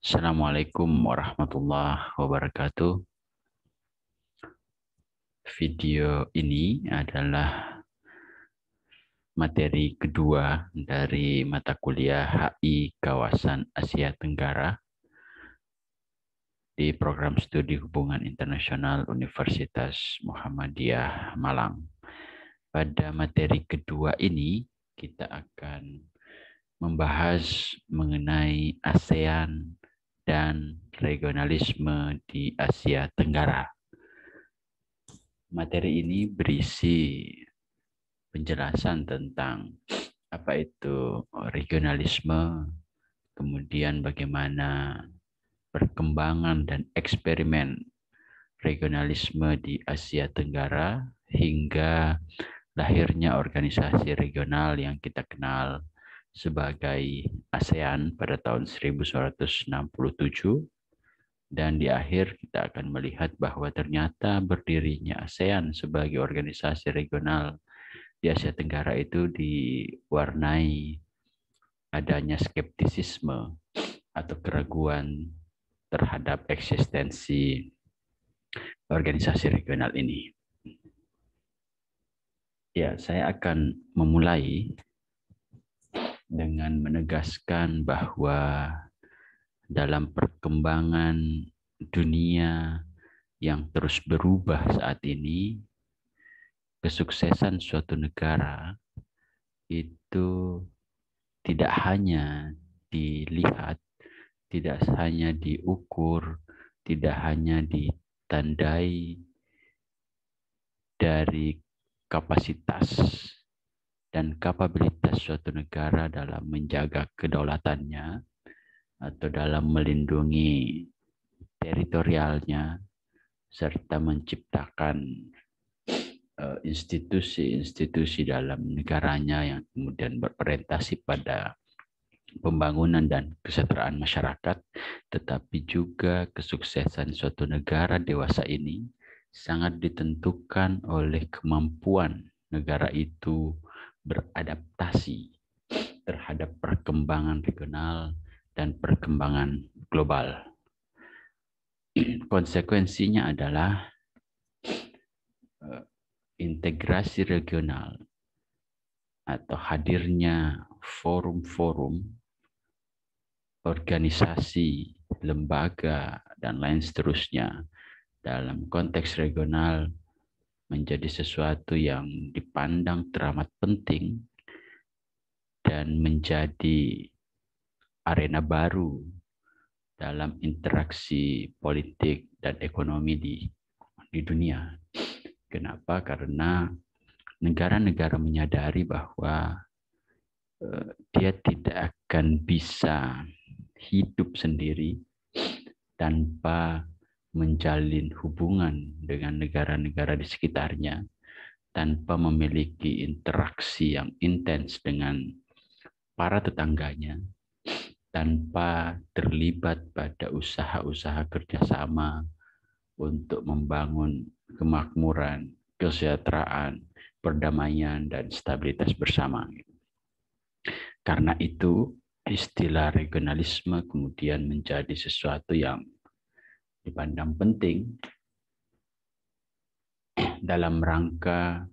Assalamualaikum warahmatullahi wabarakatuh. Video ini adalah materi kedua dari mata kuliah HI Kawasan Asia Tenggara di program studi hubungan internasional Universitas Muhammadiyah Malang. Pada materi kedua ini, kita akan membahas mengenai ASEAN dan regionalisme di Asia Tenggara. Materi ini berisi penjelasan tentang apa itu regionalisme, kemudian bagaimana perkembangan dan eksperimen regionalisme di Asia Tenggara hingga lahirnya organisasi regional yang kita kenal sebagai ASEAN pada tahun 1967. Dan di akhir kita akan melihat bahwa ternyata berdirinya ASEAN sebagai organisasi regional di Asia Tenggara itu diwarnai adanya skeptisisme atau keraguan terhadap eksistensi organisasi regional ini. Ya, saya akan memulai dengan menegaskan bahwa dalam perkembangan dunia yang terus berubah saat ini, kesuksesan suatu negara itu tidak hanya dilihat, tidak hanya diukur, tidak hanya ditandai dari kapasitas dan kapabilitas suatu negara dalam menjaga kedaulatannya atau dalam melindungi teritorialnya serta menciptakan institusi-institusi dalam negaranya yang kemudian berorientasi pada pembangunan dan kesejahteraan masyarakat, tetapi juga kesuksesan suatu negara dewasa ini sangat ditentukan oleh kemampuan negara itu beradaptasi terhadap perkembangan regional dan perkembangan global. Konsekuensinya adalah integrasi regional atau hadirnya forum-forum, organisasi, lembaga, dan lain seterusnya dalam konteks regional menjadi sesuatu yang dipandang teramat penting dan menjadi arena baru dalam interaksi politik dan ekonomi di dunia. Kenapa? Karena negara-negara menyadari bahwa dia tidak akan bisa hidup sendiri tanpa menjalin hubungan dengan negara-negara di sekitarnya, tanpa memiliki interaksi yang intens dengan para tetangganya, tanpa terlibat pada usaha-usaha kerjasama untuk membangun kemakmuran, kesejahteraan, perdamaian, dan stabilitas bersama. Karena itu, istilah regionalisme kemudian menjadi sesuatu yang dipandang penting dalam rangka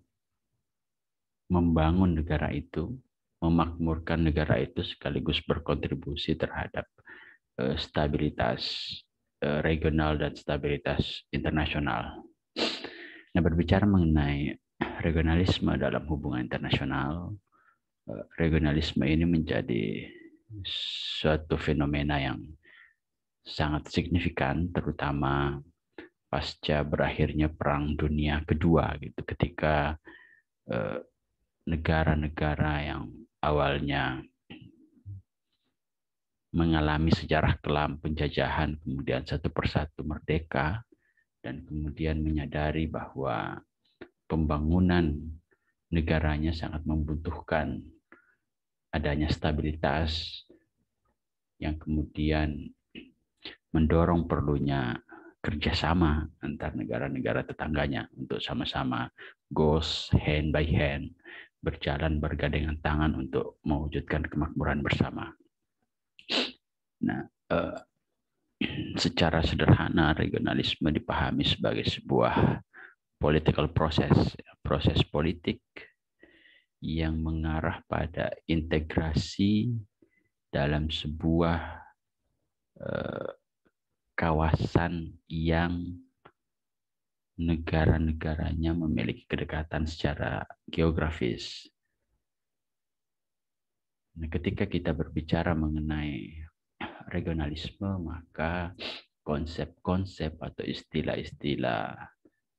membangun negara itu, memakmurkan negara itu sekaligus berkontribusi terhadap stabilitas regional dan stabilitas internasional. Nah, berbicara mengenai regionalisme dalam hubungan internasional, regionalisme ini menjadi suatu fenomena yang sangat signifikan, terutama pasca berakhirnya Perang Dunia Kedua, gitu, ketika negara-negara yang awalnya mengalami sejarah kelam penjajahan kemudian satu persatu merdeka dan kemudian menyadari bahwa pembangunan negaranya sangat membutuhkan adanya stabilitas yang kemudian mendorong perlunya kerjasama antar negara-negara tetangganya untuk sama-sama goes hand by hand, berjalan bergandengan tangan untuk mewujudkan kemakmuran bersama. Nah, Secara sederhana, regionalisme dipahami sebagai sebuah political process, proses politik yang mengarah pada integrasi dalam sebuah kawasan yang negara-negaranya memiliki kedekatan secara geografis. Nah, ketika kita berbicara mengenai regionalisme, maka konsep-konsep atau istilah-istilah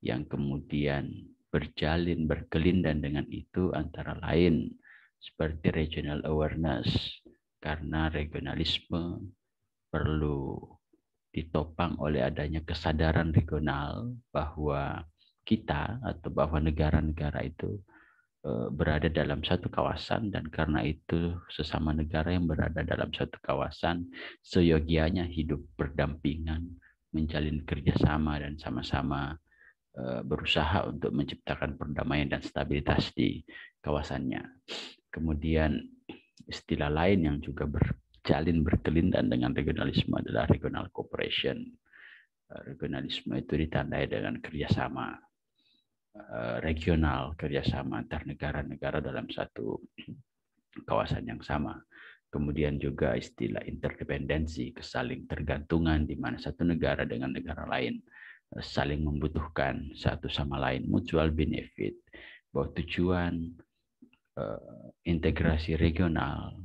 yang kemudian berkelindan dengan itu antara lain seperti regional awareness, karena regionalisme perlu ditopang oleh adanya kesadaran regional bahwa kita atau bahwa negara-negara itu berada dalam satu kawasan, dan karena itu sesama negara yang berada dalam satu kawasan seyogianya hidup berdampingan, menjalin kerjasama dan sama-sama berusaha untuk menciptakan perdamaian dan stabilitas di kawasannya. Kemudian istilah lain yang juga berkelindan dengan regionalisme adalah regional cooperation. Regionalisme itu ditandai dengan kerjasama regional, kerjasama antar negara-negara dalam satu kawasan yang sama. Kemudian juga istilah interdependensi, kesaling tergantungan di mana satu negara dengan negara lain saling membutuhkan satu sama lain, mutual benefit. Bahwa tujuan integrasi regional,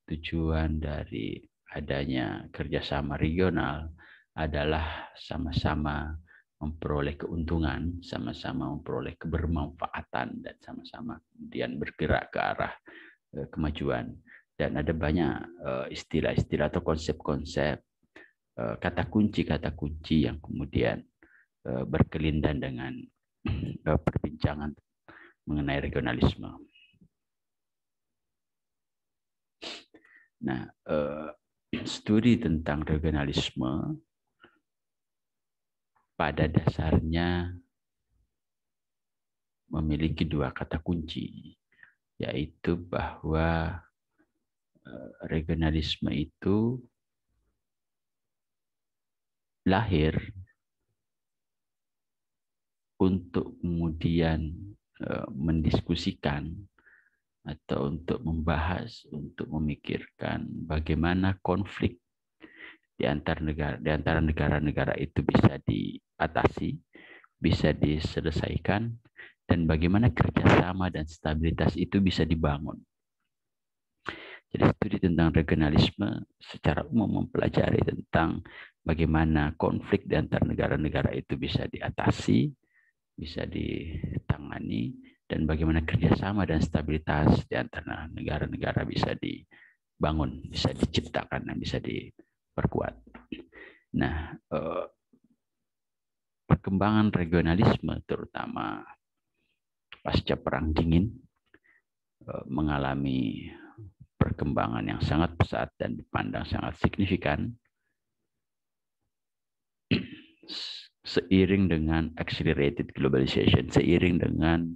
tujuan dari adanya kerjasama regional adalah sama-sama memperoleh keuntungan, sama-sama memperoleh kebermanfaatan, dan sama-sama kemudian bergerak ke arah kemajuan. Dan ada banyak istilah-istilah atau konsep-konsep, kata kunci yang kemudian berkelindan dengan perbincangan mengenai regionalisme. Nah, studi tentang regionalisme pada dasarnya memiliki dua kata kunci, yaitu bahwa regionalisme itu lahir untuk kemudian mendiskusikan atau untuk membahas, untuk memikirkan bagaimana konflik di antara negara-negara itu bisa diatasi, bisa diselesaikan, dan bagaimana kerjasama dan stabilitas itu bisa dibangun. Jadi studi tentang regionalisme secara umum mempelajari tentang bagaimana konflik di antara negara-negara itu bisa diatasi, bisa ditangani, dan bagaimana kerjasama dan stabilitas di antara negara-negara bisa dibangun, bisa diciptakan, dan bisa diperkuat. Nah, perkembangan regionalisme terutama pasca Perang Dingin mengalami perkembangan yang sangat pesat dan dipandang sangat signifikan seiring dengan accelerated globalization, seiring dengan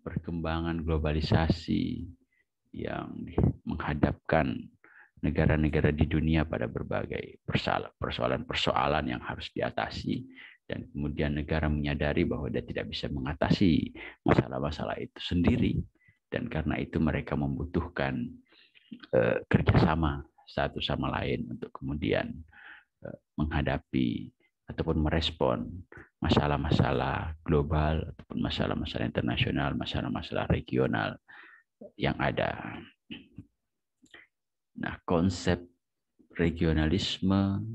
perkembangan globalisasi yang menghadapkan negara-negara di dunia pada berbagai persoalan-persoalan yang harus diatasi, dan kemudian negara menyadari bahwa dia tidak bisa mengatasi masalah-masalah itu sendiri, dan karena itu mereka membutuhkan kerjasama satu sama lain untuk kemudian menghadapi ataupun merespon masalah-masalah global ataupun masalah-masalah internasional, masalah-masalah regional yang ada. Nah, konsep regionalisme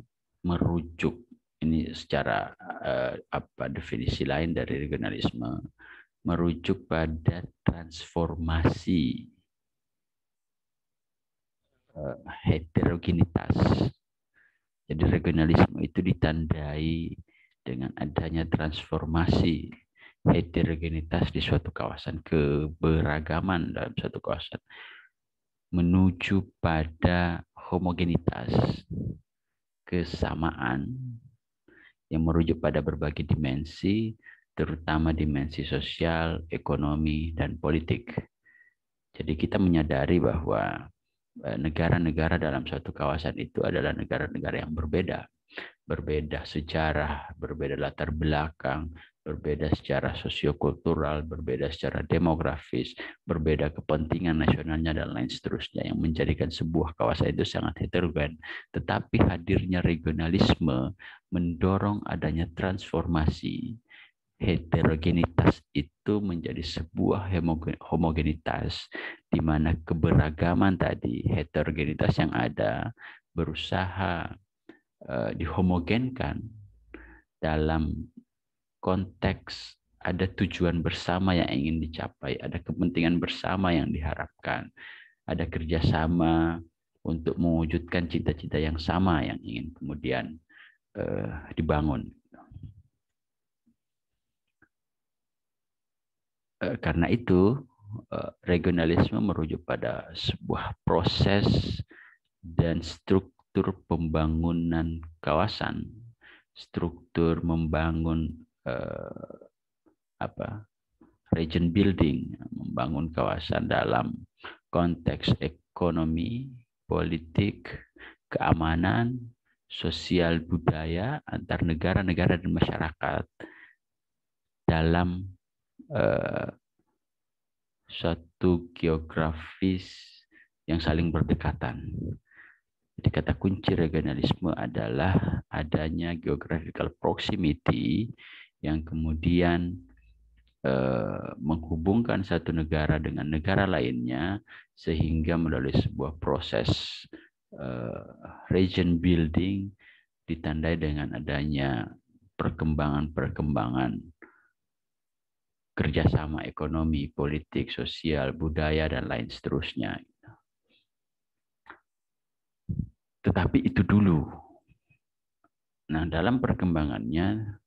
merujuk, ini secara definisi lain dari regionalisme, merujuk pada transformasi heterogenitas. Jadi regionalisme itu ditandai dengan adanya transformasi heterogenitas di suatu kawasan, keberagaman dalam suatu kawasan, menuju pada homogenitas, kesamaan yang merujuk pada berbagai dimensi, terutama dimensi sosial, ekonomi, dan politik. Jadi kita menyadari bahwa negara-negara dalam suatu kawasan itu adalah negara-negara yang berbeda. Berbeda sejarah, berbeda latar belakang, berbeda secara sosiokultural, berbeda secara demografis, berbeda kepentingan nasionalnya, dan lain seterusnya, yang menjadikan sebuah kawasan itu sangat heterogen. Tetapi hadirnya regionalisme mendorong adanya transformasi. Heterogenitas itu menjadi sebuah homogenitas, di mana keberagaman tadi, heterogenitas yang ada, berusaha dihomogenkan dalam konteks ada tujuan bersama yang ingin dicapai, ada kepentingan bersama yang diharapkan, ada kerjasama untuk mewujudkan cita-cita yang sama yang ingin kemudian dibangun. Karena itu, regionalisme merujuk pada sebuah proses dan struktur pembangunan kawasan, struktur membangun region building, membangun kawasan dalam konteks ekonomi, politik, keamanan, sosial, budaya antar negara-negara dan masyarakat dalam suatu geografis yang saling berdekatan. Jadi kata kunci regionalisme adalah adanya geographical proximity yang kemudian menghubungkan satu negara dengan negara lainnya, sehingga melalui sebuah proses region building ditandai dengan adanya perkembangan-perkembangan kerjasama ekonomi, politik, sosial, budaya, dan lain seterusnya. Tetapi itu dulu. Nah, dalam perkembangannya,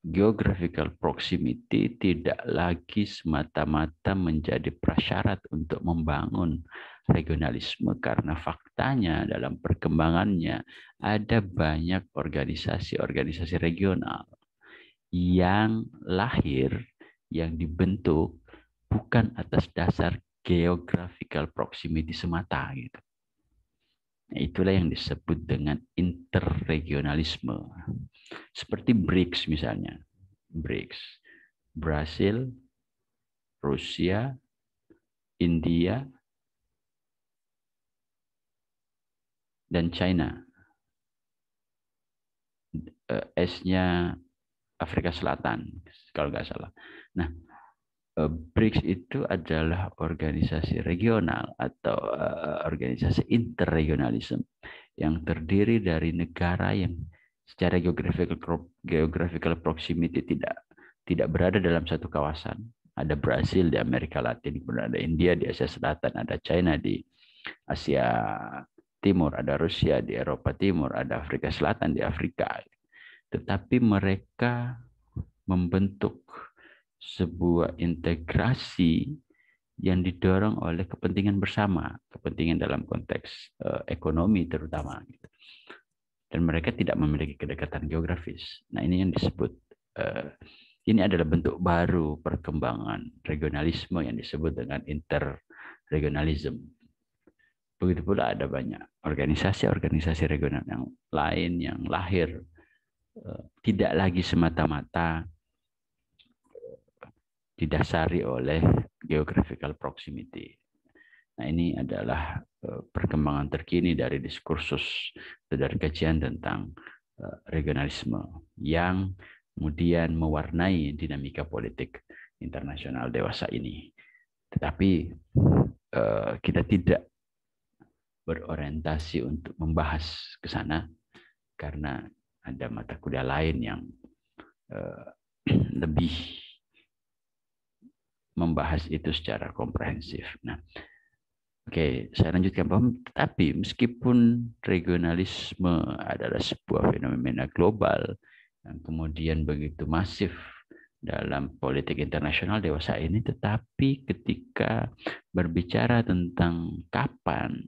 geographical proximity tidak lagi semata-mata menjadi prasyarat untuk membangun regionalisme, karena faktanya dalam perkembangannya ada banyak organisasi-organisasi regional yang lahir, yang dibentuk bukan atas dasar geographical proximity semata gitu. Nah, itulah yang disebut dengan interregionalisme. Seperti BRICS misalnya. BRICS. Brasil, Rusia, India, dan China. S-nya Afrika Selatan, kalau nggak salah. Nah, BRICS itu adalah organisasi regional atau organisasi interregionalisme yang terdiri dari negara yang secara geographical proximity tidak berada dalam satu kawasan. Ada Brasil di Amerika Latin, ada India di Asia Selatan, ada China di Asia Timur, ada Rusia di Eropa Timur, ada Afrika Selatan di Afrika. Tetapi mereka membentuk sebuah integrasi yang didorong oleh kepentingan bersama, kepentingan dalam konteks ekonomi terutama. Dan mereka tidak memiliki kedekatan geografis. Nah, ini yang disebut, ini adalah bentuk baru perkembangan regionalisme yang disebut dengan interregionalism. Begitu pula ada banyak organisasi-organisasi regional yang lain yang lahir tidak lagi semata-mata didasari oleh geographical proximity. Nah, ini adalah perkembangan terkini dari diskursus atau dari kajian tentang regionalisme yang kemudian mewarnai dinamika politik internasional dewasa ini. Tetapi kita tidak berorientasi untuk membahas ke sana karena ada mata kuliah lain yang lebih membahas itu secara komprehensif. Nah, oke, saya lanjutkan. Tapi meskipun regionalisme adalah sebuah fenomena global yang kemudian begitu masif dalam politik internasional dewasa ini, tetapi ketika berbicara tentang kapan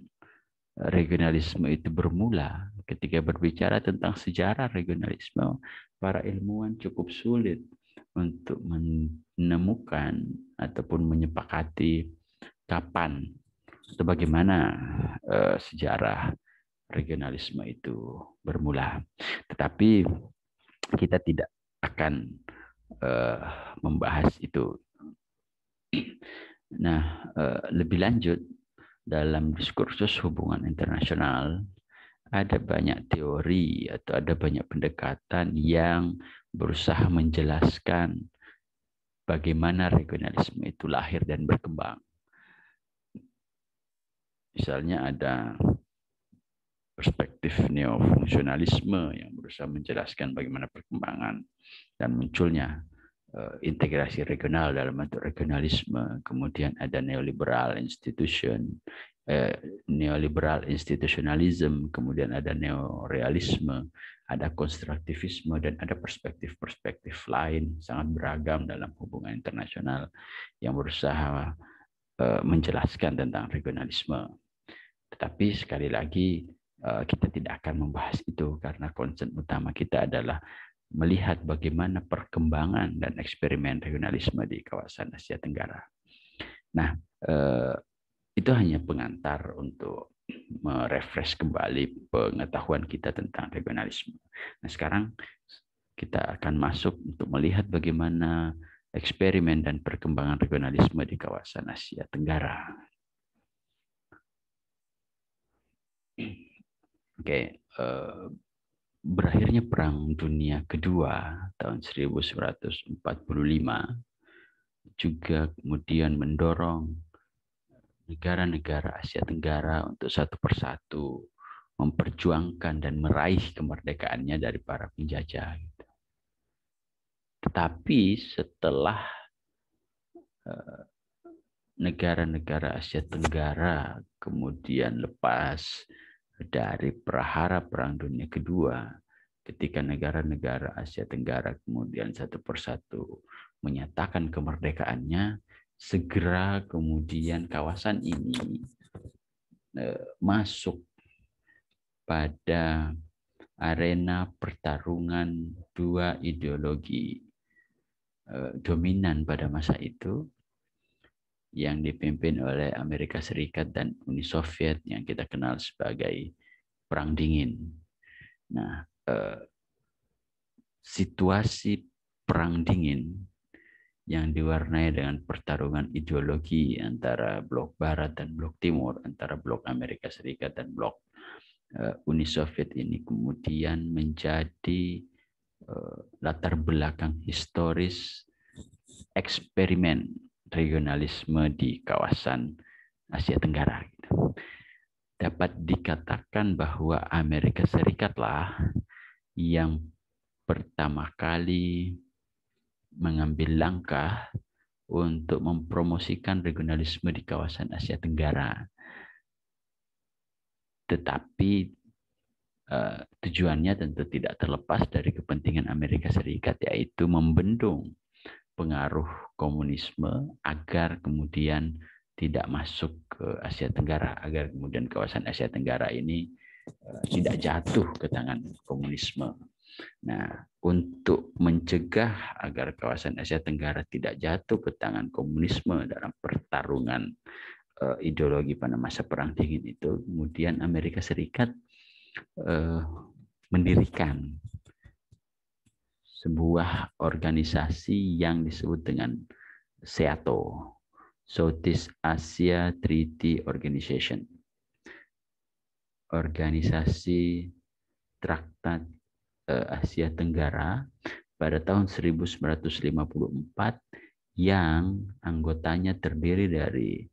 regionalisme itu bermula, ketika berbicara tentang sejarah regionalisme, para ilmuwan cukup sulit untuk menemukan ataupun menyepakati kapan atau bagaimana sejarah regionalisme itu bermula. Tetapi kita tidak akan membahas itu. Nah, lebih lanjut dalam diskursus hubungan internasional ada banyak teori atau ada banyak pendekatan yang berusaha menjelaskan bagaimana regionalisme itu lahir dan berkembang. Misalnya ada perspektif neofungsionalisme yang berusaha menjelaskan bagaimana perkembangan dan munculnya integrasi regional dalam bentuk regionalisme. Kemudian ada neoliberal institutionalism, kemudian ada neorealisme, ada konstruktivisme, dan ada perspektif-perspektif lain sangat beragam dalam hubungan internasional yang berusaha menjelaskan tentang regionalisme. Tetapi sekali lagi kita tidak akan membahas itu karena concern utama kita adalah melihat bagaimana perkembangan dan eksperimen regionalisme di kawasan Asia Tenggara. Nah, itu hanya pengantar untuk merefresh kembali pengetahuan kita tentang regionalisme. Nah, sekarang kita akan masuk untuk melihat bagaimana eksperimen dan perkembangan regionalisme di kawasan Asia Tenggara. Oke, berakhirnya Perang Dunia Kedua tahun 1945 juga kemudian mendorong negara-negara Asia Tenggara untuk satu persatu memperjuangkan dan meraih kemerdekaannya dari para penjajah. Tetapi setelah negara-negara Asia Tenggara kemudian lepas dari prahara Perang Dunia Kedua, ketika negara-negara Asia Tenggara kemudian satu persatu menyatakan kemerdekaannya, segera kemudian kawasan ini masuk pada arena pertarungan dua ideologi dominan pada masa itu, yang dipimpin oleh Amerika Serikat dan Uni Soviet yang kita kenal sebagai Perang Dingin. Nah, situasi Perang Dingin yang diwarnai dengan pertarungan ideologi antara blok Barat dan blok Timur, antara blok Amerika Serikat dan blok Uni Soviet ini kemudian menjadi latar belakang historis eksperimen regionalisme di kawasan Asia Tenggara. Dapat dikatakan bahwa Amerika Serikatlah yang pertama kali mengambil langkah untuk mempromosikan regionalisme di kawasan Asia Tenggara. Tetapi tujuannya tentu tidak terlepas dari kepentingan Amerika Serikat, yaitu membendung pengaruh komunisme agar kemudian tidak masuk ke Asia Tenggara, agar kemudian kawasan Asia Tenggara ini tidak jatuh ke tangan komunisme. Nah, untuk mencegah agar kawasan Asia Tenggara tidak jatuh ke tangan komunisme dalam pertarungan ideologi pada masa Perang Dingin itu, kemudian Amerika Serikat mendirikan sebuah organisasi yang disebut dengan SEATO, Southeast Asia Treaty Organization, organisasi Traktat Asia Tenggara pada tahun 1954 yang anggotanya terdiri dari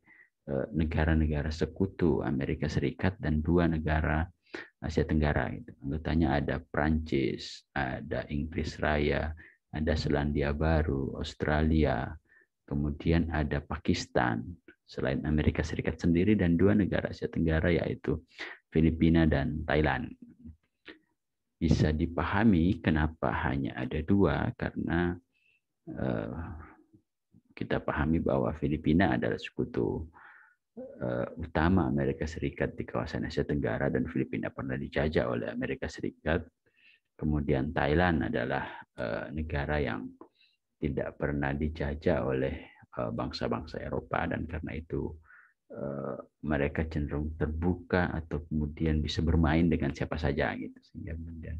negara-negara sekutu Amerika Serikat dan dua negara Asia Tenggara. Anggotanya ada Prancis, ada Inggris Raya, ada Selandia Baru, Australia, kemudian ada Pakistan, selain Amerika Serikat sendiri, dan dua negara Asia Tenggara yaitu Filipina dan Thailand. Bisa dipahami kenapa hanya ada dua, karena kita pahami bahwa Filipina adalah sekutu utama Amerika Serikat di kawasan Asia Tenggara dan Filipina pernah dijajah oleh Amerika Serikat. Kemudian Thailand adalah negara yang tidak pernah dijajah oleh bangsa-bangsa Eropa, dan karena itu mereka cenderung terbuka atau kemudian bisa bermain dengan siapa saja gitu, sehingga kemudian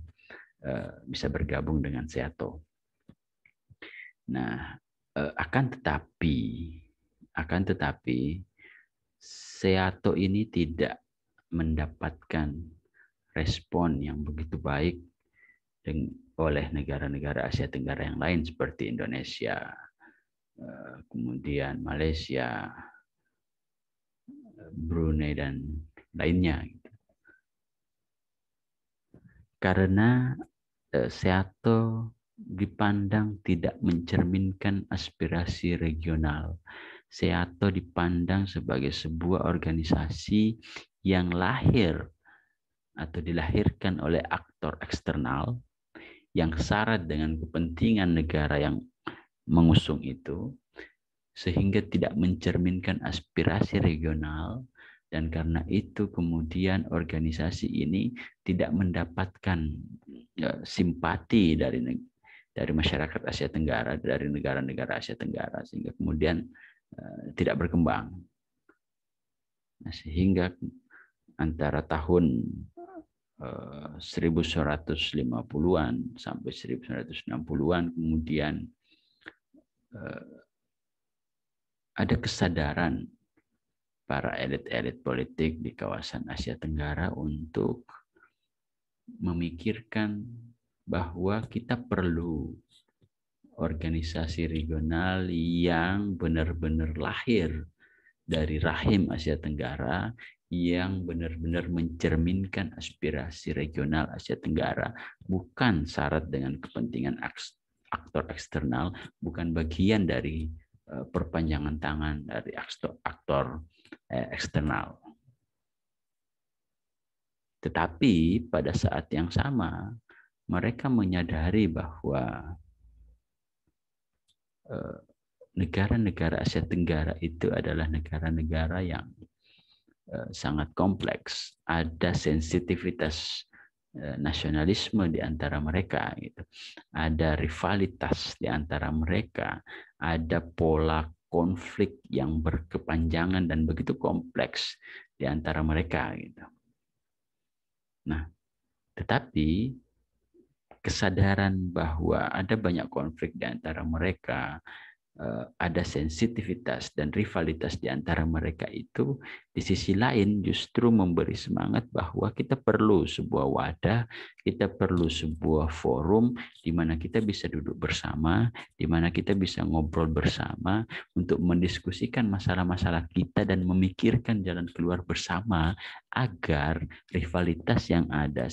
bisa bergabung dengan SEATO. Nah, akan tetapi SEATO ini tidak mendapatkan respon yang begitu baik oleh negara-negara Asia Tenggara yang lain seperti Indonesia, kemudian Malaysia, Brunei, dan lainnya. Karena SEATO dipandang tidak mencerminkan aspirasi regional. SEATO dipandang sebagai sebuah organisasi yang lahir atau dilahirkan oleh aktor eksternal yang syarat dengan kepentingan negara yang mengusung itu, sehingga tidak mencerminkan aspirasi regional, dan karena itu kemudian organisasi ini tidak mendapatkan simpati dari masyarakat Asia Tenggara, dari negara-negara Asia Tenggara, sehingga kemudian tidak berkembang. Nah, sehingga antara tahun 1950-an sampai 1960-an kemudian ada kesadaran para elit-elit politik di kawasan Asia Tenggara untuk memikirkan bahwa kita perlu organisasi regional yang benar-benar lahir dari rahim Asia Tenggara, yang benar-benar mencerminkan aspirasi regional Asia Tenggara, bukan syarat dengan kepentingan aktor eksternal, bukan bagian dari perpanjangan tangan dari aktor eksternal. Tetapi pada saat yang sama, mereka menyadari bahwa negara-negara Asia Tenggara itu adalah negara-negara yang sangat kompleks. Ada sensitivitas nasionalisme di antara mereka, gitu. Ada rivalitas di antara mereka, ada pola konflik yang berkepanjangan dan begitu kompleks di antara mereka, gitu. Nah, tetapi kesadaran bahwa ada banyak konflik di antara mereka, ada sensitivitas dan rivalitas di antara mereka itu, di sisi lain justru memberi semangat bahwa kita perlu sebuah wadah, kita perlu sebuah forum di mana kita bisa duduk bersama, di mana kita bisa ngobrol bersama untuk mendiskusikan masalah-masalah kita dan memikirkan jalan keluar bersama, agar rivalitas yang ada,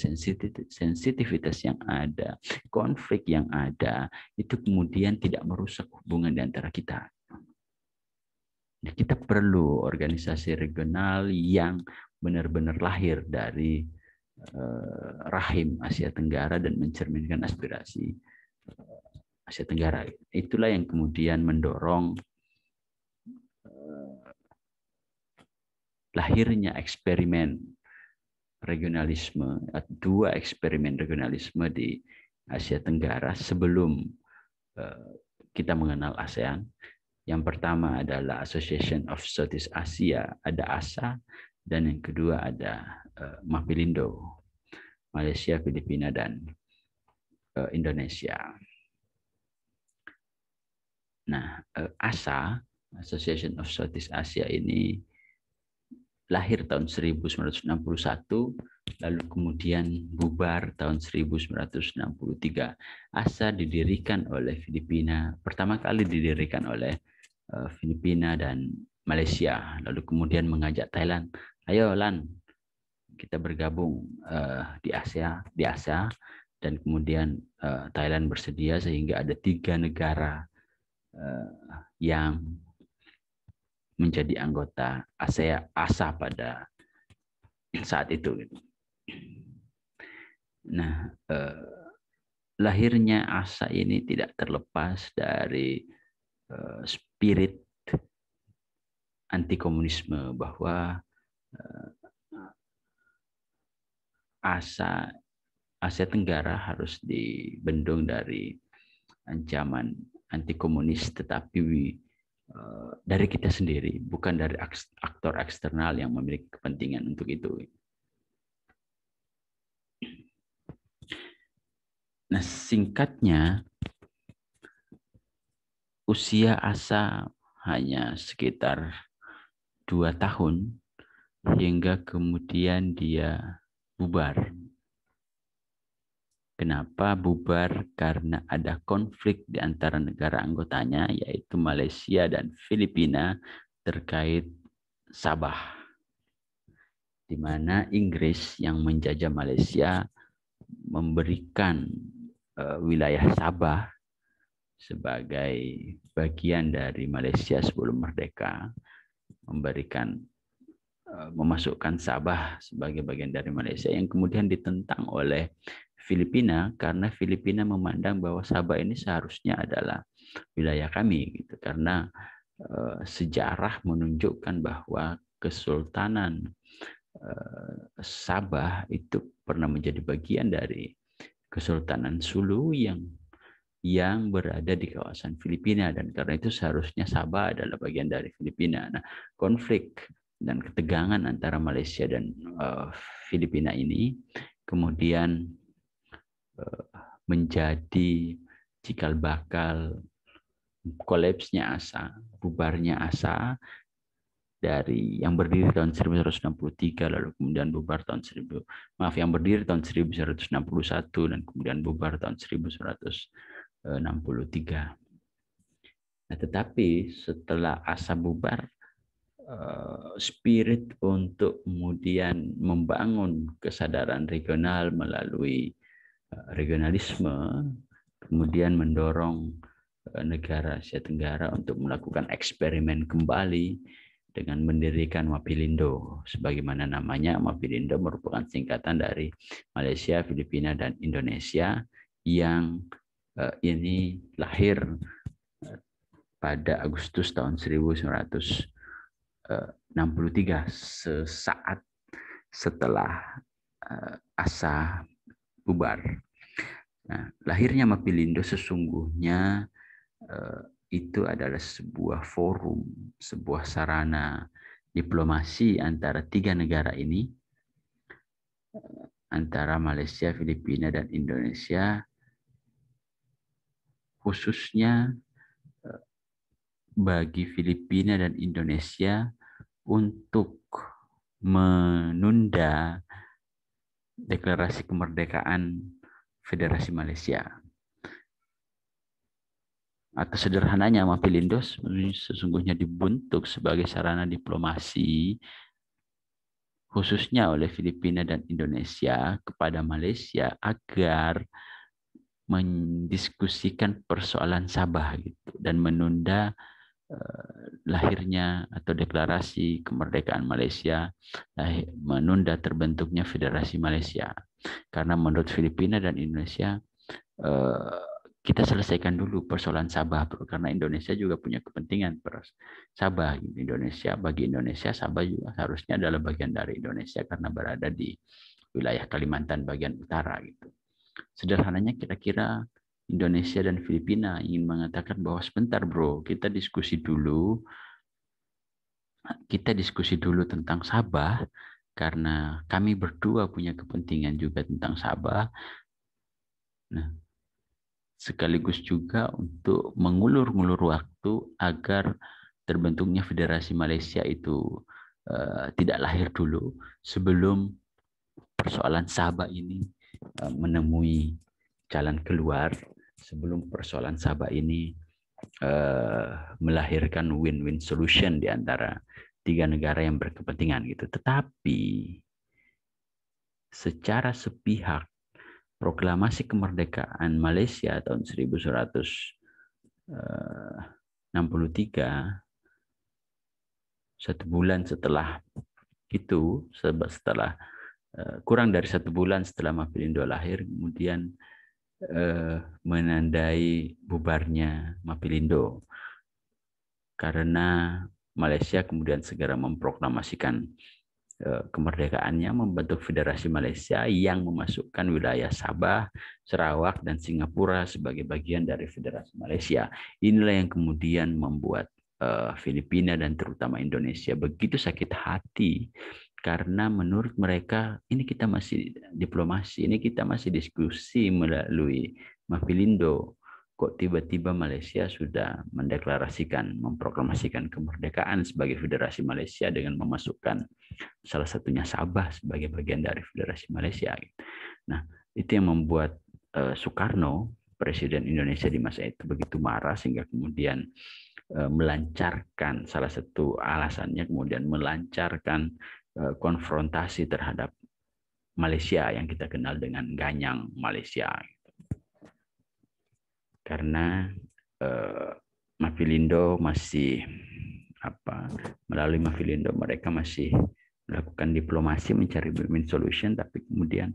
sensitivitas yang ada, konflik yang ada, itu kemudian tidak merusak hubungan di antara kita. Kita perlu organisasi regional yang benar-benar lahir dari rahim Asia Tenggara dan mencerminkan aspirasi Asia Tenggara. Itulah yang kemudian mendorong lahirnya eksperimen regionalisme, dua eksperimen regionalisme di Asia Tenggara sebelum kita mengenal ASEAN. Yang pertama adalah Association of Southeast Asia, ada ASA, dan yang kedua ada Mapindo, Malaysia, Filipina, dan Indonesia. Nah, ASA, Association of Southeast Asia ini lahir tahun 1961, lalu kemudian bubar tahun 1963. ASA didirikan oleh Filipina, pertama kali didirikan oleh Filipina dan Malaysia, lalu kemudian mengajak Thailand, ayo Lan, kita bergabung di ASEA, dan kemudian Thailand bersedia, sehingga ada 3 negara yang menjadi anggota ASA pada saat itu. Nah, lahirnya ASA ini tidak terlepas dari spirit anti komunisme, bahwa Asia Tenggara harus dibendung dari ancaman anti komunis, tetapi dari kita sendiri, bukan dari aktor eksternal yang memiliki kepentingan untuk itu. Nah, singkatnya, usia ASA hanya sekitar 2 tahun hingga kemudian dia bubar. Kenapa bubar? Karena ada konflik di antara negara anggotanya, yaitu Malaysia dan Filipina terkait Sabah, di mana Inggris yang menjajah Malaysia memberikan wilayah Sabah sebagai bagian dari Malaysia sebelum merdeka, memasukkan Sabah sebagai bagian dari Malaysia, yang kemudian ditentang oleh Filipina karena Filipina memandang bahwa Sabah ini seharusnya adalah wilayah kami, gitu. Karena sejarah menunjukkan bahwa Kesultanan Sabah itu pernah menjadi bagian dari Kesultanan Sulu yang berada di kawasan Filipina, dan karena itu seharusnya Sabah adalah bagian dari Filipina. Nah, konflik dan ketegangan antara Malaysia dan Filipina ini kemudian menjadi cikal bakal kolapsnya ASA, bubarnya ASA dari yang berdiri tahun 1963, lalu kemudian bubar yang berdiri tahun 1961 dan kemudian bubar tahun 1963. Nah, tetapi setelah ASA bubar, spirit untuk kemudian membangun kesadaran regional melalui regionalisme kemudian mendorong negara Asia Tenggara untuk melakukan eksperimen kembali dengan mendirikan Mapielindo. Sebagaimana namanya, Mapielindo merupakan singkatan dari Malaysia, Filipina, dan Indonesia yang ini lahir pada Agustus tahun 1963, sesaat setelah ASA bubar. Nah, lahirnya Mapielindo sesungguhnya itu adalah sebuah forum, sebuah sarana diplomasi antara 3 negara ini, antara Malaysia, Filipina, dan Indonesia, khususnya bagi Filipina dan Indonesia untuk menunda deklarasi kemerdekaan Federasi Malaysia. Atau sederhananya, Mapielindo sesungguhnya dibentuk sebagai sarana diplomasi khususnya oleh Filipina dan Indonesia kepada Malaysia agar mendiskusikan persoalan Sabah gitu, dan menunda lahirnya atau deklarasi kemerdekaan Malaysia, menunda terbentuknya Federasi Malaysia. Karena menurut Filipina dan Indonesia, kita selesaikan dulu persoalan Sabah, bro, karena Indonesia juga punya kepentingan Sabah. Bagi Indonesia, Sabah juga harusnya adalah bagian dari Indonesia karena berada di wilayah Kalimantan bagian utara gitu. Sederhananya kira-kira Indonesia dan Filipina ingin mengatakan bahwa sebentar bro, kita diskusi dulu tentang Sabah karena kami berdua punya kepentingan juga tentang Sabah. Nah, sekaligus juga untuk mengulur-ngulur waktu agar terbentuknya Federasi Malaysia itu tidak lahir dulu sebelum persoalan Sabah ini menemui jalan keluar, sebelum persoalan Sabah ini melahirkan win-win solution di antara 3 negara yang berkepentingan gitu. Tetapi secara sepihak proklamasi kemerdekaan Malaysia tahun 1963, 1 bulan setelah itu, kurang dari 1 bulan setelah Mapielindo lahir, kemudian menandai bubarnya Mapielindo. Karena Malaysia kemudian segera memproklamasikan kemerdekaannya, membentuk Federasi Malaysia yang memasukkan wilayah Sabah, Sarawak, dan Singapura sebagai bagian dari Federasi Malaysia. Inilah yang kemudian membuat Filipina dan terutama Indonesia begitu sakit hati karena menurut mereka ini kita masih diplomasi, ini kita masih diskusi melalui Mafindo. Kok tiba-tiba Malaysia sudah mendeklarasikan, memproklamasikan kemerdekaan sebagai Federasi Malaysia dengan memasukkan salah satunya Sabah sebagai bagian dari Federasi Malaysia. Nah, itu yang membuat Soekarno, Presiden Indonesia di masa itu begitu marah sehingga kemudian melancarkan, salah satu alasannya kemudian melancarkan konfrontasi terhadap Malaysia yang kita kenal dengan Ganyang Malaysia. Karena Mafindo masih melalui Mafindo mereka masih melakukan diplomasi mencari win-win solution, tapi kemudian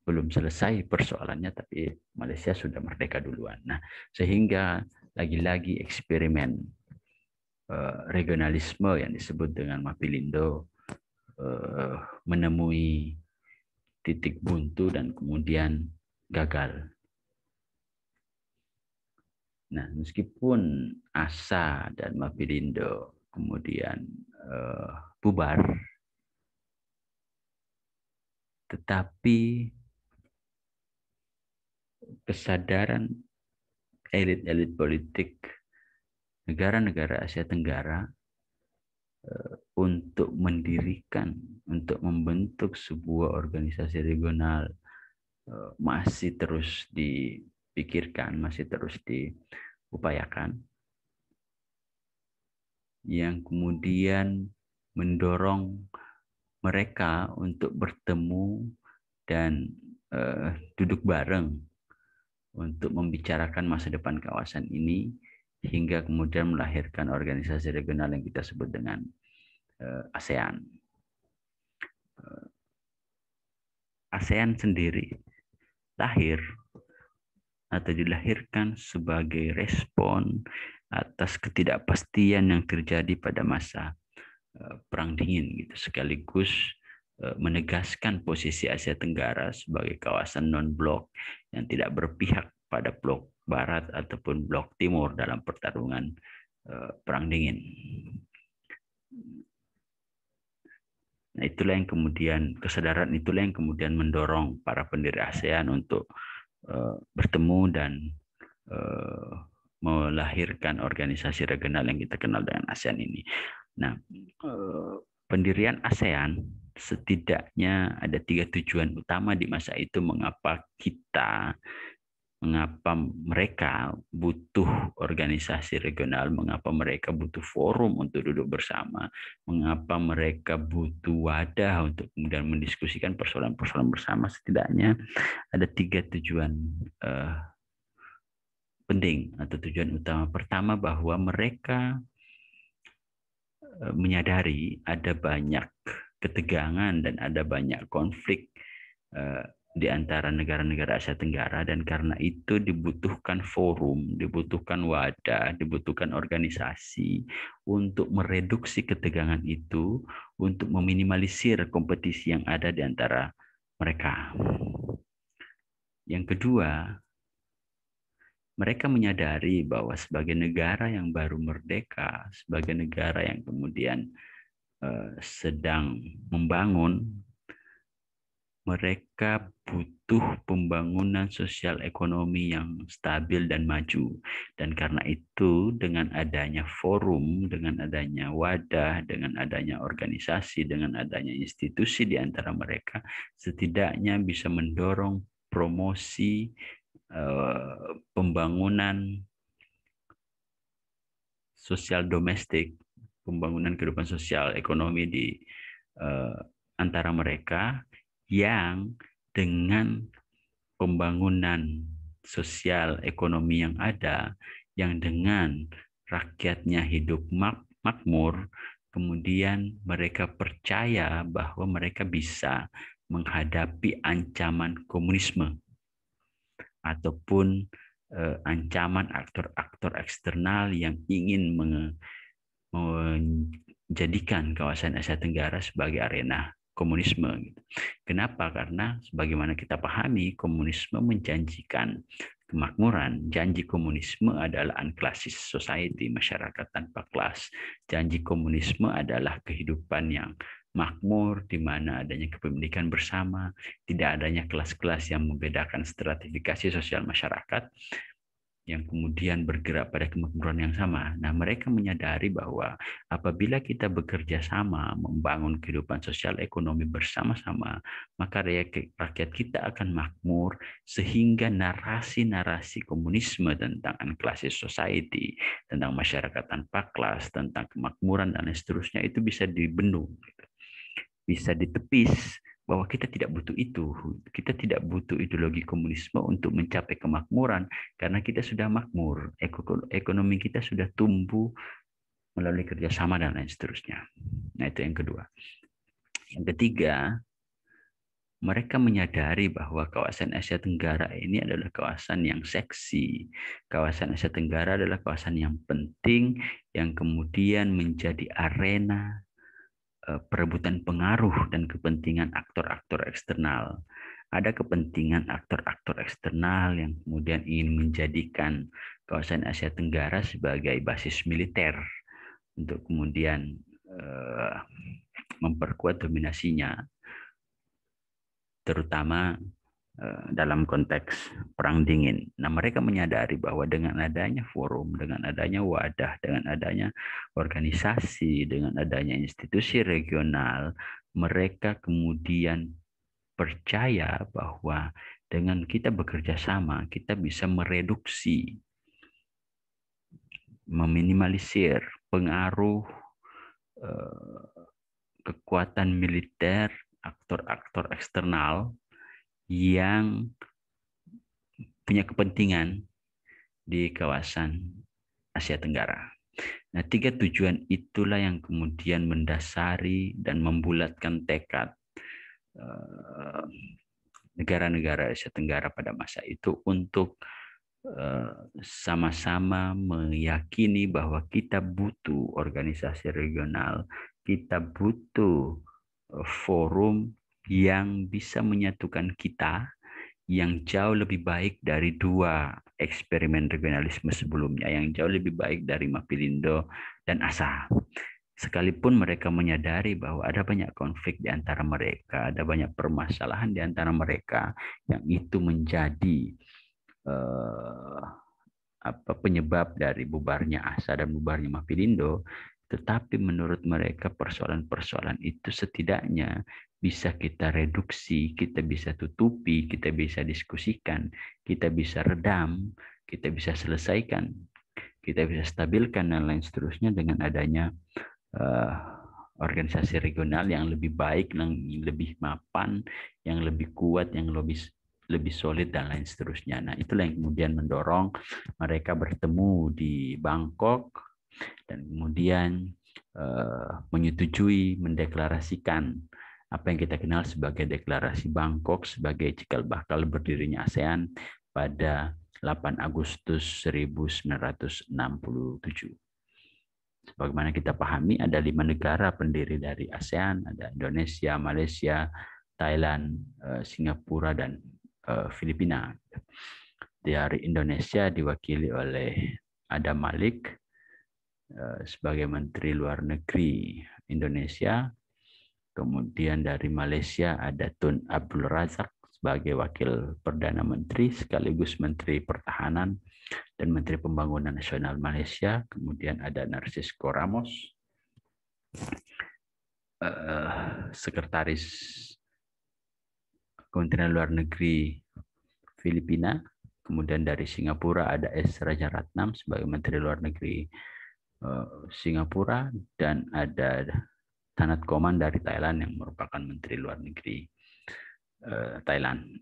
belum selesai persoalannya, tapi Malaysia sudah merdeka duluan. Nah, sehingga lagi-lagi eksperimen regionalisme yang disebut dengan Mafindo menemui titik buntu dan kemudian gagal. Nah, meskipun ASA dan Mafindo kemudian bubar, tetapi kesadaran elit-elit politik negara-negara Asia Tenggara untuk mendirikan, untuk membentuk sebuah organisasi regional masih terus dipikirkan, masih terus diupayakan, yang kemudian mendorong mereka untuk bertemu dan duduk bareng untuk membicarakan masa depan kawasan ini, hingga kemudian melahirkan organisasi regional yang kita sebut dengan ASEAN. ASEAN sendiri lahir atau dilahirkan sebagai respon atas ketidakpastian yang terjadi pada masa Perang Dingin, gitu, sekaligus menegaskan posisi Asia Tenggara sebagai kawasan non-blok yang tidak berpihak pada blok Barat ataupun blok Timur dalam pertarungan Perang Dingin. Nah, itulah yang kemudian, kesadaran itulah yang kemudian mendorong para pendiri ASEAN untuk bertemu dan melahirkan organisasi regional yang kita kenal dengan ASEAN ini. Nah, pendirian ASEAN setidaknya ada 3 tujuan utama di masa itu mengapa mereka butuh organisasi regional, mengapa mereka butuh forum untuk duduk bersama, mengapa mereka butuh wadah untuk kemudian mendiskusikan persoalan-persoalan bersama. Setidaknya ada 3 tujuan penting atau tujuan utama. Pertama, bahwa mereka menyadari ada banyak ketegangan dan ada banyak konflik di antara negara-negara Asia Tenggara, dan karena itu dibutuhkan forum, dibutuhkan wadah, dibutuhkan organisasi untuk mereduksi ketegangan itu, untuk meminimalisir kompetisi yang ada di antara mereka. Yang kedua, mereka menyadari bahwa sebagai negara yang baru merdeka, sebagai negara yang kemudian sedang membangun, mereka butuh pembangunan sosial ekonomi yang stabil dan maju. Dan karena itu, dengan adanya forum, dengan adanya wadah, dengan adanya organisasi, dengan adanya institusi di antara mereka, setidaknya bisa mendorong promosi pembangunan sosial domestik, pembangunan kehidupan sosial ekonomi di antara mereka, yang dengan pembangunan sosial ekonomi yang ada, yang dengan rakyatnya hidup makmur, kemudian mereka percaya bahwa mereka bisa menghadapi ancaman komunisme ataupun ancaman aktor-aktor eksternal yang ingin menjadikan kawasan Asia Tenggara sebagai arena komunisme. Kenapa? Karena sebagaimana kita pahami, komunisme menjanjikan kemakmuran. Janji komunisme adalah unclassist society, masyarakat tanpa kelas. Janji komunisme adalah kehidupan yang makmur, di mana adanya kepemilikan bersama, tidak adanya kelas-kelas yang membedakan stratifikasi sosial masyarakat, yang kemudian bergerak pada kemakmuran yang sama. Nah, mereka menyadari bahwa apabila kita bekerja sama membangun kehidupan sosial ekonomi bersama-sama, maka rakyat kita akan makmur, sehingga narasi-narasi komunisme tentang unclassist society, tentang masyarakat tanpa kelas, tentang kemakmuran dan seterusnya itu bisa dibendung, bisa ditepis, bahwa kita tidak butuh itu. Kita tidak butuh ideologi komunisme untuk mencapai kemakmuran, karena kita sudah makmur. Ekonomi kita sudah tumbuh melalui kerjasama dan lain seterusnya. Nah, itu yang kedua. Yang ketiga, mereka menyadari bahwa kawasan Asia Tenggara ini adalah kawasan yang seksi. Kawasan Asia Tenggara adalah kawasan yang penting, yang kemudian menjadi arena perebutan pengaruh dan kepentingan aktor-aktor eksternal. Ada kepentingan aktor-aktor eksternal yang kemudian ingin menjadikan kawasan Asia Tenggara sebagai basis militer untuk kemudian memperkuat dominasinya, terutama dalam konteks perang dingin. Nah, mereka menyadari bahwa dengan adanya forum, dengan adanya wadah, dengan adanya organisasi, dengan adanya institusi regional, mereka kemudian percaya bahwa dengan kita bekerja sama, kita bisa mereduksi, meminimalisir pengaruh kekuatan militer, aktor-aktor eksternal yang punya kepentingan di kawasan Asia Tenggara. Nah, 3 tujuan itulah yang kemudian mendasari dan membulatkan tekad negara-negara Asia Tenggara pada masa itu untuk sama-sama meyakini bahwa kita butuh organisasi regional, kita butuh forum yang bisa menyatukan kita, yang jauh lebih baik dari 2 eksperimen regionalisme sebelumnya, yang jauh lebih baik dari Mapilindo dan ASA. Sekalipun mereka menyadari bahwa ada banyak konflik di antara mereka, ada banyak permasalahan di antara mereka, yang itu menjadi penyebab dari bubarnya ASA dan bubarnya Mapilindo, tetapi menurut mereka persoalan-persoalan itu setidaknya bisa kita reduksi, kita bisa tutupi, kita bisa diskusikan, kita bisa redam, kita bisa selesaikan, kita bisa stabilkan dan lain seterusnya dengan adanya organisasi regional yang lebih baik, yang lebih mapan, yang lebih kuat, yang lebih solid dan lain seterusnya. Nah, itulah yang kemudian mendorong mereka bertemu di Bangkok dan kemudian menyetujui, mendeklarasikan apa yang kita kenal sebagai Deklarasi Bangkok sebagai cikal bakal berdirinya ASEAN pada 8 Agustus 1967. Sebagaimana kita pahami, ada 5 negara pendiri dari ASEAN, ada Indonesia, Malaysia, Thailand, Singapura, dan Filipina. Dari Indonesia diwakili oleh Adam Malik sebagai Menteri Luar Negeri Indonesia. Kemudian dari Malaysia ada Tun Abdul Razak sebagai Wakil Perdana Menteri sekaligus Menteri Pertahanan dan Menteri Pembangunan Nasional Malaysia. Kemudian ada Narcisco Ramos, Sekretaris Kementerian Luar Negeri Filipina. Kemudian dari Singapura ada S. Rajaratnam sebagai Menteri Luar Negeri Singapura, dan ada Thanat Khoman dari Thailand yang merupakan Menteri Luar Negeri Thailand.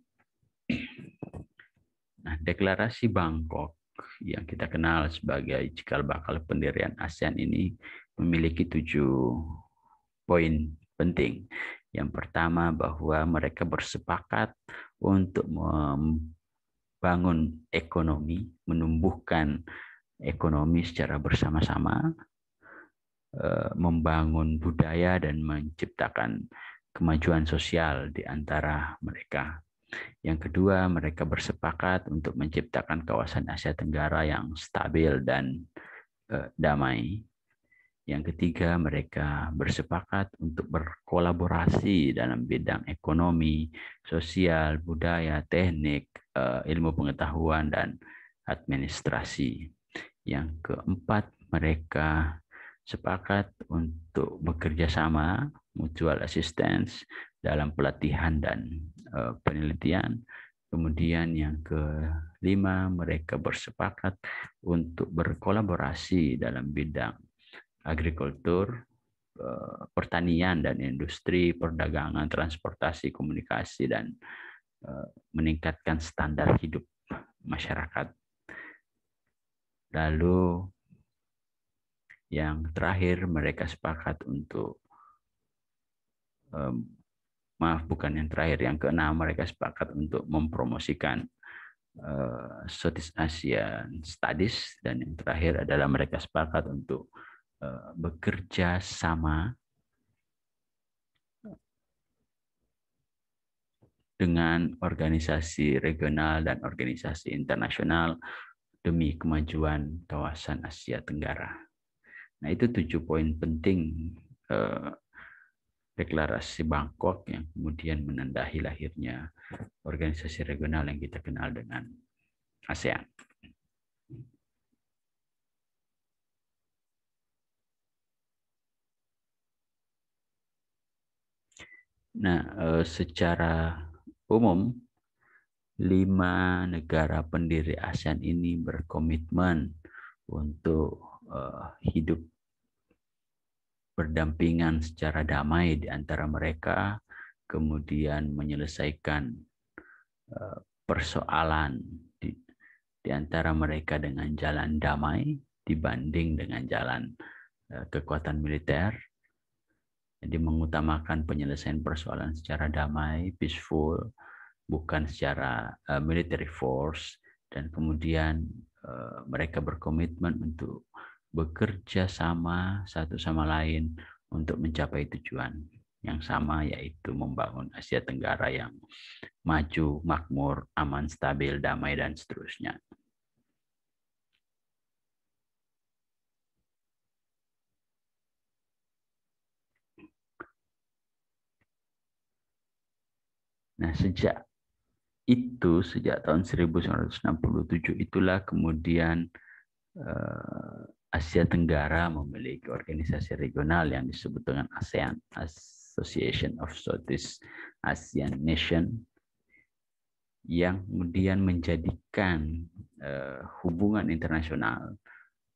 Nah, Deklarasi Bangkok yang kita kenal sebagai cikal bakal pendirian ASEAN ini memiliki 7 poin penting. Yang pertama, bahwa mereka bersepakat untuk membangun ekonomi, menumbuhkan ekonomi secara bersama-sama, membangun budaya dan menciptakan kemajuan sosial di antara mereka. Yang kedua, mereka bersepakat untuk menciptakan kawasan Asia Tenggara yang stabil dan damai. Yang ketiga, mereka bersepakat untuk berkolaborasi dalam bidang ekonomi, sosial, budaya, teknik, ilmu pengetahuan, dan administrasi. Yang keempat, mereka sepakat untuk bekerja sama, mutual assistance, dalam pelatihan dan penelitian. Kemudian yang kelima, mereka bersepakat untuk berkolaborasi dalam bidang agrikultur, pertanian dan industri, perdagangan, transportasi, komunikasi, dan meningkatkan standar hidup masyarakat. Lalu yang terakhir, mereka sepakat untuk yang keenam, mereka sepakat untuk mempromosikan Southeast Asian Studies, dan yang terakhir adalah mereka sepakat untuk bekerja sama dengan organisasi regional dan organisasi internasional demi kemajuan kawasan Asia Tenggara. Nah, itu 7 poin penting deklarasi Bangkok yang kemudian menandai lahirnya organisasi regional yang kita kenal dengan ASEAN. Nah, secara umum 5 negara pendiri ASEAN ini berkomitmen untuk hidup berdampingan secara damai di antara mereka, kemudian menyelesaikan persoalan di antara mereka dengan jalan damai dibanding dengan jalan kekuatan militer. Jadi mengutamakan penyelesaian persoalan secara damai, peaceful, bukan secara military force, dan kemudian mereka berkomitmen untuk bekerja sama satu sama lain untuk mencapai tujuan yang sama, yaitu membangun Asia Tenggara yang maju, makmur, aman, stabil, damai, dan seterusnya. Nah, sejak tahun 1967 itulah kemudian Asia Tenggara memiliki organisasi regional yang disebut dengan ASEAN, Association of Southeast Asian Nations, yang kemudian menjadikan hubungan internasional,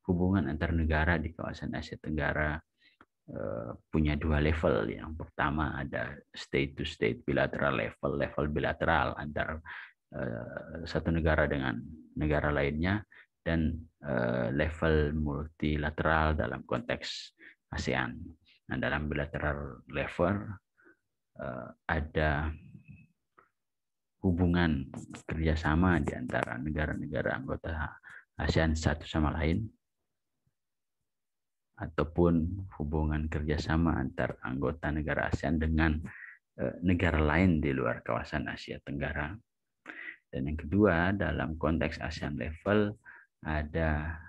hubungan antar negara di kawasan Asia Tenggara punya 2 level. Yang pertama ada state to state bilateral level bilateral antar satu negara dengan negara lainnya, dan level multilateral dalam konteks ASEAN. Nah, dalam bilateral level ada hubungan kerjasama di antara negara-negara anggota ASEAN satu sama lain, ataupun hubungan kerjasama antar anggota negara ASEAN dengan negara lain di luar kawasan Asia Tenggara. Dan yang kedua, dalam konteks ASEAN level ada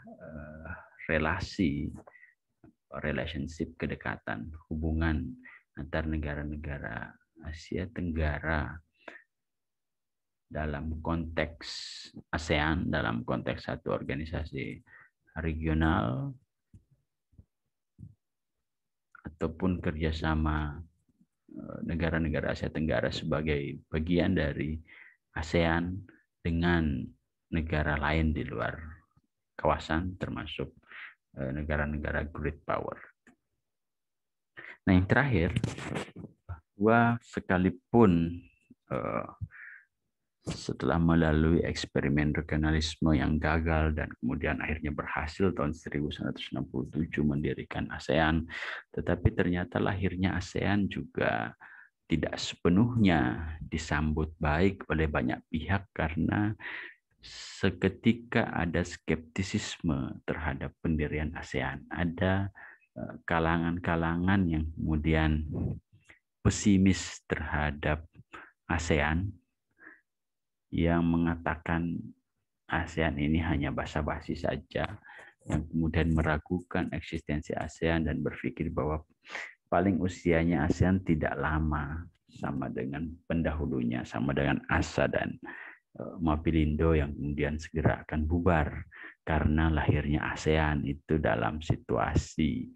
relationship, kedekatan, hubungan antar negara-negara Asia Tenggara dalam konteks ASEAN, dalam konteks satu organisasi regional, ataupun kerjasama negara-negara Asia Tenggara sebagai bagian dari ASEAN dengan negara lain di luar kawasan, termasuk negara-negara great power. Nah, yang terakhir, bahwa sekalipun setelah melalui eksperimen regionalisme yang gagal dan kemudian akhirnya berhasil tahun 1967 mendirikan ASEAN, tetapi ternyata lahirnya ASEAN juga tidak sepenuhnya disambut baik oleh banyak pihak, karena seketika ada skeptisisme terhadap pendirian ASEAN. Ada kalangan-kalangan yang kemudian pesimis terhadap ASEAN, yang mengatakan ASEAN ini hanya basa-basi saja, yang kemudian meragukan eksistensi ASEAN dan berpikir bahwa paling usianya ASEAN tidak lama, sama dengan pendahulunya, sama dengan ASA dan Mapilindo yang kemudian segera akan bubar karena lahirnya ASEAN itu dalam situasi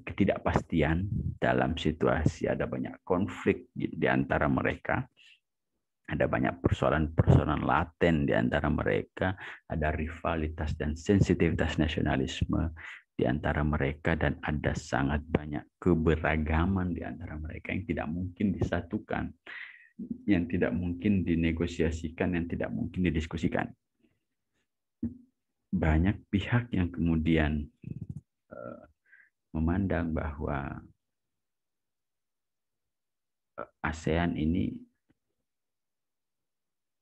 ketidakpastian, dalam situasi ada banyak konflik di antara mereka. Ada banyak persoalan-persoalan laten di antara mereka, ada rivalitas dan sensitivitas nasionalisme di antara mereka, dan ada sangat banyak keberagaman di antara mereka yang tidak mungkin disatukan, yang tidak mungkin dinegosiasikan, yang tidak mungkin didiskusikan. Banyak pihak yang kemudian memandang bahwa ASEAN ini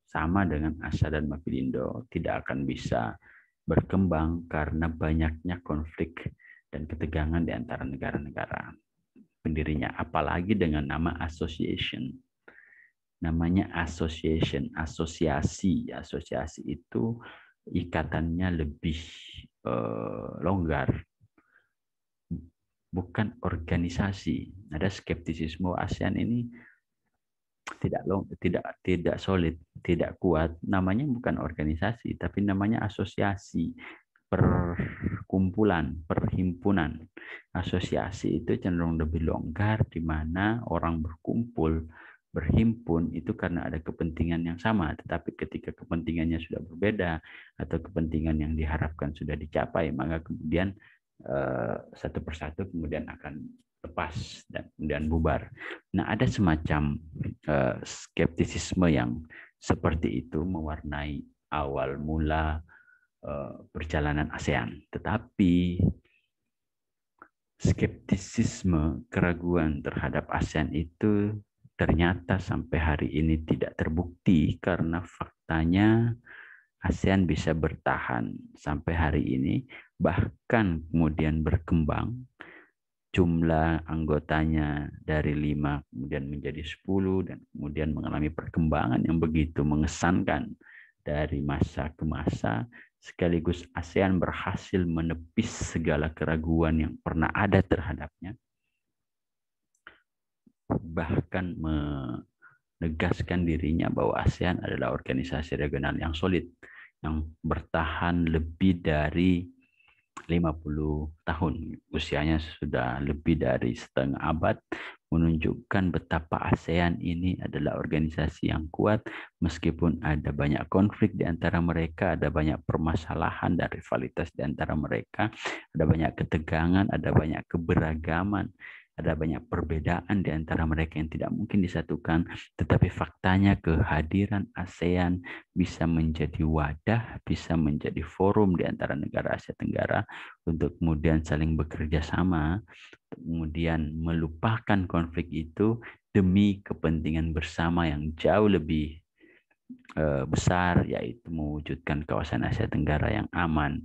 sama dengan ASA dan Mapilindo tidak akan bisa berkembang karena banyaknya konflik dan ketegangan di antara negara-negara pendirinya, apalagi dengan nama association. Namanya association, asosiasi. Asosiasi itu ikatannya lebih longgar, bukan organisasi. Ada skeptisisme ASEAN ini tidak solid, tidak kuat. Namanya bukan organisasi, tapi namanya asosiasi, perkumpulan, perhimpunan. Asosiasi itu cenderung lebih longgar, di mana orang berkumpul, berhimpun itu karena ada kepentingan yang sama. Tetapi ketika kepentingannya sudah berbeda atau kepentingan yang diharapkan sudah dicapai, maka kemudian satu persatu kemudian akan lepas dan kemudian bubar. Nah, ada semacam skeptisisme yang seperti itu mewarnai awal mula perjalanan ASEAN. Tetapi skeptisisme, keraguan terhadap ASEAN itu ternyata sampai hari ini tidak terbukti, karena faktanya ASEAN bisa bertahan sampai hari ini, bahkan kemudian berkembang. Jumlah anggotanya dari 5 kemudian menjadi 10 dan kemudian mengalami perkembangan yang begitu mengesankan dari masa ke masa, sekaligus ASEAN berhasil menepis segala keraguan yang pernah ada terhadapnya, bahkan menegaskan dirinya bahwa ASEAN adalah organisasi regional yang solid, yang bertahan lebih dari 50 tahun. Usianya sudah lebih dari setengah abad, menunjukkan betapa ASEAN ini adalah organisasi yang kuat meskipun ada banyak konflik di antara mereka, ada banyak permasalahan dan rivalitas di antara mereka, ada banyak ketegangan, ada banyak keberagaman, ada banyak perbedaan di antara mereka yang tidak mungkin disatukan, tetapi faktanya kehadiran ASEAN bisa menjadi wadah, bisa menjadi forum di antara negara Asia Tenggara untuk kemudian saling bekerja sama, kemudian melupakan konflik itu demi kepentingan bersama yang jauh lebih besar, yaitu mewujudkan kawasan Asia Tenggara yang aman,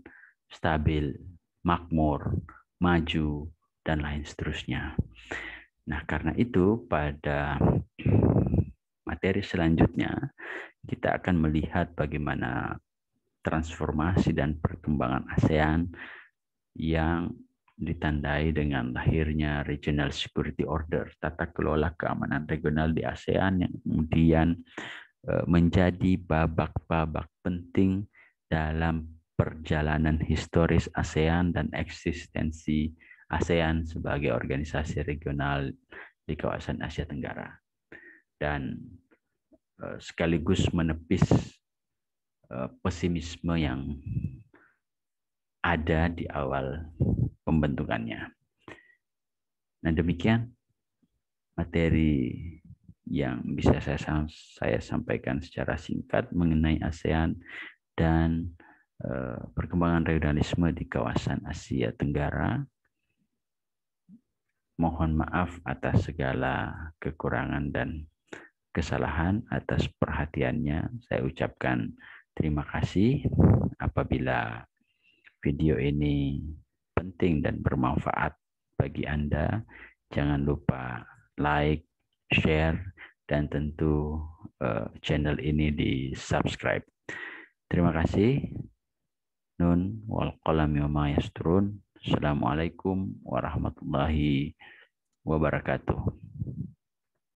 stabil, makmur, maju, dan lain seterusnya. Nah, karena itu pada materi selanjutnya kita akan melihat bagaimana transformasi dan perkembangan ASEAN yang ditandai dengan lahirnya Regional Security Order, tata kelola keamanan regional di ASEAN, yang kemudian menjadi babak-babak penting dalam perjalanan historis ASEAN dan eksistensi ASEAN sebagai organisasi regional di kawasan Asia Tenggara, dan sekaligus menepis pesimisme yang ada di awal pembentukannya. Nah, demikian materi yang bisa saya sampaikan secara singkat mengenai ASEAN dan perkembangan regionalisme di kawasan Asia Tenggara. Mohon maaf atas segala kekurangan dan kesalahan. Atas perhatiannya saya ucapkan terima kasih. Apabila video ini penting dan bermanfaat bagi Anda, jangan lupa like, share, dan tentu channel ini di-subscribe. Terima kasih. Nun wal qalami wa ma yasturun. Assalamualaikum warahmatullahi wabarakatuh.